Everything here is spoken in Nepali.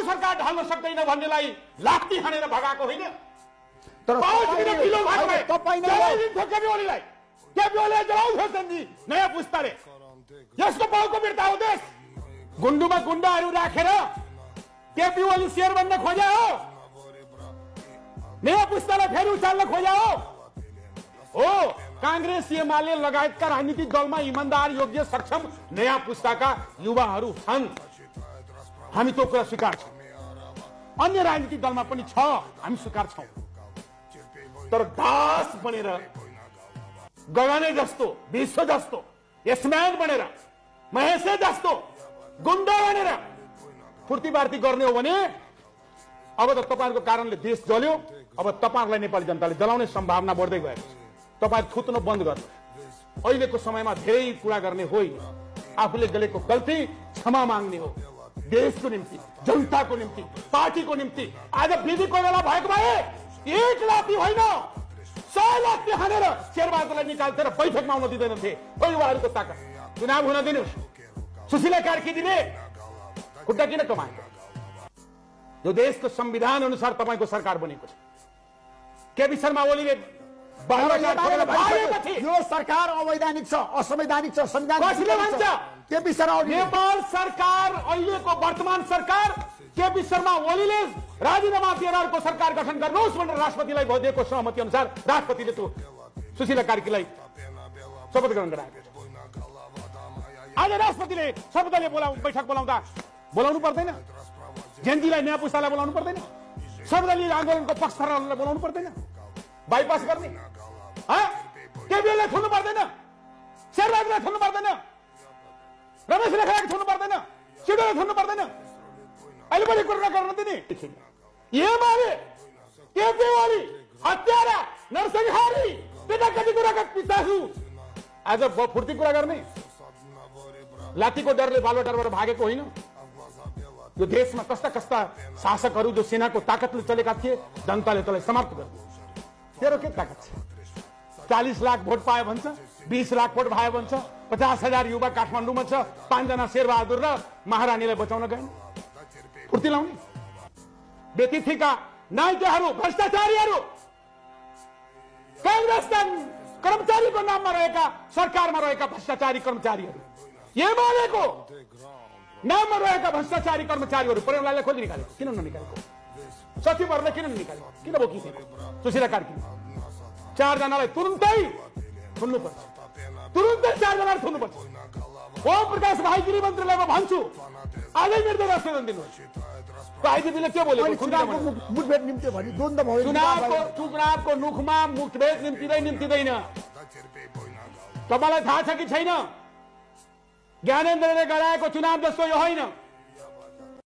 सरकार ढल्न सक्दैन भन्नेलाई लात्ती हानेर भगाएको होइन। तर किलो नयाँ पुस्ताले यसको पाउको बिर्ता हो देश। गुन्डुमा गुन्डाहरू राखेर केपी ओली शेयर बन्न खोज्या हो, नयाँ पुस्तालाई फेरि उचाल्न खोज्या हो। कांग्रेस एमाले लगायतका राजनीतिक दलमा इमानदार, योग्य, सक्षम नयाँ पुस्ताका युवाहरू छन्। हामी त्यो कुरा स्वीकार छौँ। अन्य राजनीतिक दलमा पनि छ, हामी स्वीकार छौँ। तर दास बनेर, गगने जस्तो, विश्व जस्तो, यसम्यान बनेर, महेशे जस्तो गुन्डा बनेर फुर्तीबार्ती गर्ने हो भने अब त तपाईहरुको कारणले देश जल्यो। अब तपाईहरुलाई नेपाली जनताले जलाउने सम्भावना बढ्दै गएको छ। तपाईहरु थुत्न बन्द गर्नु। अहिलेको समयमा धेरै कुरा गर्ने होइन, आफूले गरेको गल्ती क्षमा माग्ने हो। देशको निम्ति, जनताको निम्ति, पार्टीको निम्ति आज विधि कोइराला भएको भए एक लाठी होइन 100 लाठी हानेर शेरबहादुरलाई निकाल्थेर बैठकमा आउन दिँदैनथे। युवाहरूको ताकत। चुनाव हुन दिनुस्, सुशीला कार्की दिने खुट्टा किन कमाएको? यो देशको संविधान अनुसार तपाईको सरकार बनेको छ। केपी शर्मा ओलीले यो सरकार अवैधानिक छ, असंवैधानिक छ, संविधान केपी शर्मा ओली नेपाल सरकार, अहिलेको वर्तमान सरकार केपी शर्मा ओलीले राजीनामा दिएर अर्को सरकार गठन गर्नुहोस् भनेर राष्ट्रपतिलाई दिएको सहमति अनुसार राष्ट्रपतिले त्यो सुशीला कार्कीलाई शपथ ग्रहण गराएको छ। आज राष्ट्रपतिले सर्वदलीय बैठक बोलाउनु पर्दैन? जेनजीलाई, नयाँ पुस्तालाई बोलाउनु पर्दैन? सर्वदलीय आन्दोलनको पक्षधरहरूलाई बोलाउनु पर्दैन? बाइपास गर्ने केपीलाई थुन्नु पर्दैन? शेरबहादुरलाई थुन्नु पर्दैन? रमेश लेखनालाई थुन्नु पर्दैन? सिडोलाई थुन्नु पर्दैन? अहिले पनि कुरा गर्न दिने एमाले, केपी ओली, हत्यारा, नरसंहारी, पिता कति कुराका पिताहरू आज फुर्ती कुरा गर्ने? लाठीको डरले बालुवाटारबाट भागेको होइन। यो देशमा कस्ता कस्ता शासकहरू जो सेनाको ताकतले चलेका थिए, जनताले त्यसलाई समाप्त गर्यो। तेरो के ताकत छ? 40 लाख भोट पायो भन्छ, 20 लाख भोट पायो भन्छ, 50,000 युवा काठमाडौँमा छ, 5 जना शेरबहादुर र महारानीलाई बचाउन गए। फुर्ती लाउने व्यतिथिका नायकहरू, भ्रष्टाचारीहरू, कांग्रेसका कर्मचारीको नाममा रहेका, सरकारमा रहेका भ्रष्टाचारी कर्मचारीहरू, एमालेको नाममा रहेका भ्रष्टाचारी कर्मचारीहरू परिवारलाई खोजी निकालेको। किन ननिकालेको? सचिवहरूलाई किन ननिकालेको? किन बोकिदिएको? सुशीला कार्की 4 जनालाई तुरुन्तै थुन्नुपर्छ, तुरुन्तै 4 जनालाई थुन्नुपर्छ। ओम प्रकाश भाइ गृहमन्त्रीलाई म भन्छु, आजै निर्देश राष्ट्रपति दिनुहोस्। आइजिपीले के बोलेको? मुठभेड निम्ति भनी द्वन्द्व भयो। चुनावको मुखमा मुठभेड निम्तिँदैन। तपाईलाई थाहा छ कि छैन? ज्ञानेन्द्रले गराएको चुनाव जस्तो यो होइन।